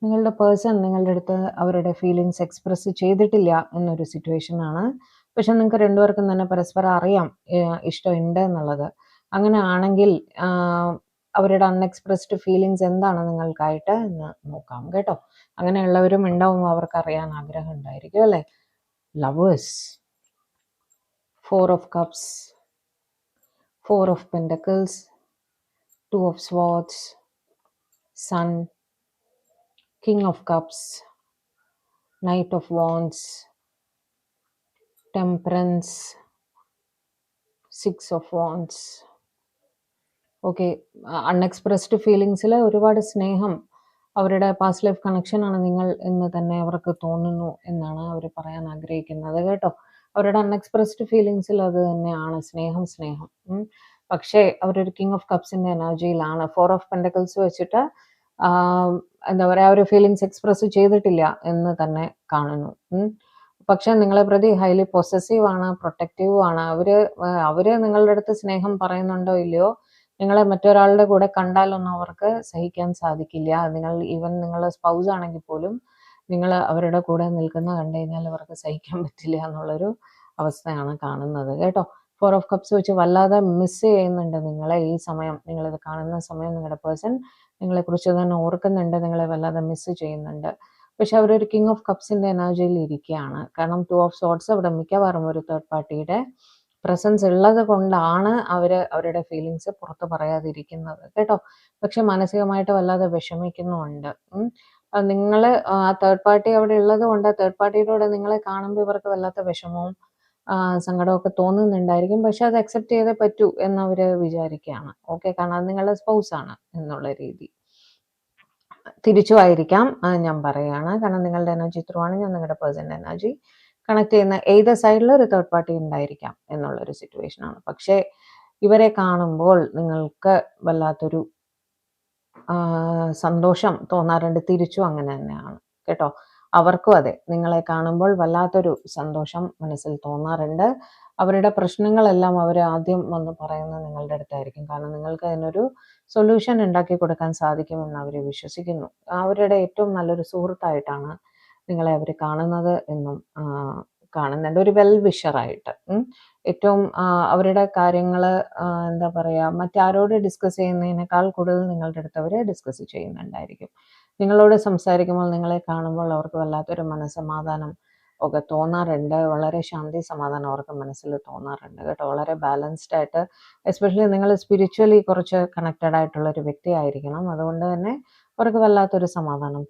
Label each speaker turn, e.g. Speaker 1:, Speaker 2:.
Speaker 1: നിങ്ങളുടെ പേഴ്സൺ നിങ്ങളുടെ അടുത്ത് അവരുടെ ഫീലിങ്സ് എക്സ്പ്രസ് ചെയ്തിട്ടില്ല എന്നൊരു സിറ്റുവേഷനാണ്. പക്ഷെ നിങ്ങൾക്ക് രണ്ടുപേർക്കും തന്നെ പരസ്പരം അറിയാം ഇഷ്ടമുണ്ട് എന്നുള്ളത്. അങ്ങനെ ആണെങ്കിൽ അവരുടെ അൺഎക്സ്പ്രസ്ഡ് ഫീലിങ്സ് എന്താണ് നിങ്ങൾക്കായിട്ട് എന്ന് നോക്കാം കേട്ടോ. അങ്ങനെയുള്ളവരും ഉണ്ടാവും, അവർക്ക് അറിയാൻ ആഗ്രഹം ഉണ്ടായിരിക്കും അല്ലേ. Lovers, 4 of Cups, 4 of Pentacles, 2 of Swords, Sun, King of Cups, Knight of Wands, Temperance, 6 of Wands. Okay, അൺഎക്സ്പ്രസ്ഡ് ഫീലിങ്സിൽ ഒരുപാട് സ്നേഹം, അവരുടെ പാസ്റ്റ് ലൈഫ് കണക്ഷൻ ആണ് നിങ്ങൾ എന്ന് തന്നെ അവർക്ക് തോന്നുന്നു എന്നാണ് അവർ പറയാൻ ആഗ്രഹിക്കുന്നത് കേട്ടോ. അവരുടെ അൺഎക്സ്പ്രസ്ഡ് ഫീലിങ്സിൽ അത് തന്നെയാണ്, സ്നേഹം. പക്ഷേ അവരൊരു കിങ് ഓഫ് കപ്സിന്റെ എനർജിയിലാണ്. 4 ഓഫ് പെൻഡക്കിൾസ് വെച്ചിട്ട് എന്താ പറയുക, ഒരു ഫീലിങ്സ് എക്സ്പ്രസ് ചെയ്തിട്ടില്ല എന്ന് തന്നെ കാണുന്നു. പക്ഷെ നിങ്ങളെ പ്രതി ഹൈലി പൊസസീവ് ആണ്, പ്രൊട്ടക്റ്റീവ് ആണ്. അവര് നിങ്ങളുടെ അടുത്ത് സ്നേഹം പറയുന്നുണ്ടോ ഇല്ലയോ, നിങ്ങളെ മറ്റൊരാളുടെ കൂടെ കണ്ടാലൊന്നും അവർക്ക് സഹിക്കാൻ സാധിക്കില്ല. നിങ്ങൾ സ്പൗസ് ആണെങ്കിൽ പോലും നിങ്ങൾ അവരുടെ കൂടെ നിൽക്കുന്ന കണ്ടു കഴിഞ്ഞാൽ അവർക്ക് സഹിക്കാൻ പറ്റില്ല എന്നുള്ളൊരു അവസ്ഥയാണ് കാണുന്നത് കേട്ടോ. 4 ഓഫ് കപ്സ് വെച്ച് വല്ലാതെ മിസ് ചെയ്യുന്നുണ്ട് നിങ്ങളെ ഈ സമയം. നിങ്ങളിത് കാണുന്ന സമയം നിങ്ങളുടെ പേഴ്സൺ നിങ്ങളെക്കുറിച്ച് തന്നെ ഓർക്കുന്നുണ്ട്, നിങ്ങളെ വല്ലാതെ മിസ് ചെയ്യുന്നുണ്ട്. പക്ഷെ അവരൊരു കിങ് ഓഫ് കപ്സിന്റെ എനർജിയിൽ ഇരിക്കുകയാണ്. കാരണം 2 ഓഫ് സോർട്സ് അവിടെ മിക്കവാറും ഒരു തേർഡ് പാർട്ടിയുടെ പ്രസൻസ് ഉള്ളത് കൊണ്ടാണ് അവരുടെ ഫീലിങ്സ് പുറത്ത് പറയാതിരിക്കുന്നത് കേട്ടോ. പക്ഷെ മാനസികമായിട്ട് വല്ലാതെ വിഷമിക്കുന്നുമുണ്ട്. നിങ്ങൾ ആ തേർഡ് പാർട്ടി അവിടെ ഉള്ളത് കൊണ്ട് തേർഡ് പാർട്ടിയുടെ നിങ്ങളെ കാണുമ്പോൾ ഇവർക്ക് വല്ലാത്ത വിഷമവും സങ്കടമൊക്കെ തോന്നുന്നുണ്ടായിരിക്കും. പക്ഷെ അത് അക്സെപ്റ്റ് ചെയ്തേ പറ്റൂ എന്നവർ വിചാരിക്കുകയാണ്. ഓക്കെ, കാരണം അത് നിങ്ങളുടെ സ്പൗസ് ആണ് എന്നുള്ള രീതി. തിരിച്ചുമായിരിക്കാം ഞാൻ പറയുകയാണ്, കാരണം നിങ്ങളുടെ എനർജി ത്രൂ ആണ് ഞാൻ നിങ്ങളുടെ പേഴ്സൻ്റെ എനർജി കണക്ട് ചെയ്യുന്ന ഏത് സൈഡിൽ ഒരു തേർഡ് പാർട്ടി ഉണ്ടായിരിക്കാം എന്നുള്ളൊരു സിറ്റുവേഷനാണ്. പക്ഷേ ഇവരെ കാണുമ്പോൾ നിങ്ങൾക്ക് വല്ലാത്തൊരു സന്തോഷം തോന്നാറുണ്ട്. തിരിച്ചും അങ്ങനെ തന്നെയാണ് കേട്ടോ. അവർക്കും അതെ, നിങ്ങളെ കാണുമ്പോൾ വല്ലാത്തൊരു സന്തോഷം മനസ്സിൽ തോന്നാറുണ്ട്. അവരുടെ പ്രശ്നങ്ങളെല്ലാം അവർ ആദ്യം വന്ന് പറയുന്നത് നിങ്ങളുടെ അടുത്തായിരിക്കും. കാരണം നിങ്ങൾക്ക് അതിനൊരു സൊല്യൂഷൻ ഉണ്ടാക്കി കൊടുക്കാൻ സാധിക്കുമെന്ന് അവർ വിശ്വസിക്കുന്നു. അവരുടെ ഏറ്റവും നല്ലൊരു സുഹൃത്തായിട്ടാണ് നിങ്ങളെ അവർ കാണുന്നത് എന്നും കാണുന്നുണ്ട്. ഒരു വെൽ വിഷറായിട്ട്. ഏറ്റവും അവരുടെ കാര്യങ്ങൾ എന്താ പറയുക, മറ്റാരോട് ഡിസ്കസ് ചെയ്യുന്നതിനേക്കാൾ കൂടുതൽ നിങ്ങളുടെ അടുത്ത് അവർ ഡിസ്കസ് ചെയ്യുന്നുണ്ടായിരിക്കും. നിങ്ങളോട് സംസാരിക്കുമ്പോൾ നിങ്ങളെ കാണുമ്പോൾ അവർക്ക് വല്ലാത്തൊരു മനസ്സമാധാനം ഒക്കെ തോന്നാറുണ്ട്. വളരെ ശാന്തി സമാധാനം അവർക്ക് മനസ്സിൽ തോന്നാറുണ്ട് കേട്ടോ. വളരെ ബാലൻസ്ഡ് ആയിട്ട്, എസ്പെഷ്യലി നിങ്ങൾ സ്പിരിച്വലി കുറച്ച് കണക്റ്റഡ് ആയിട്ടുള്ള ഒരു വ്യക്തി ആയിരിക്കണം. അതുകൊണ്ട് തന്നെ അവർക്ക് വല്ലാത്തൊരു സമാധാനം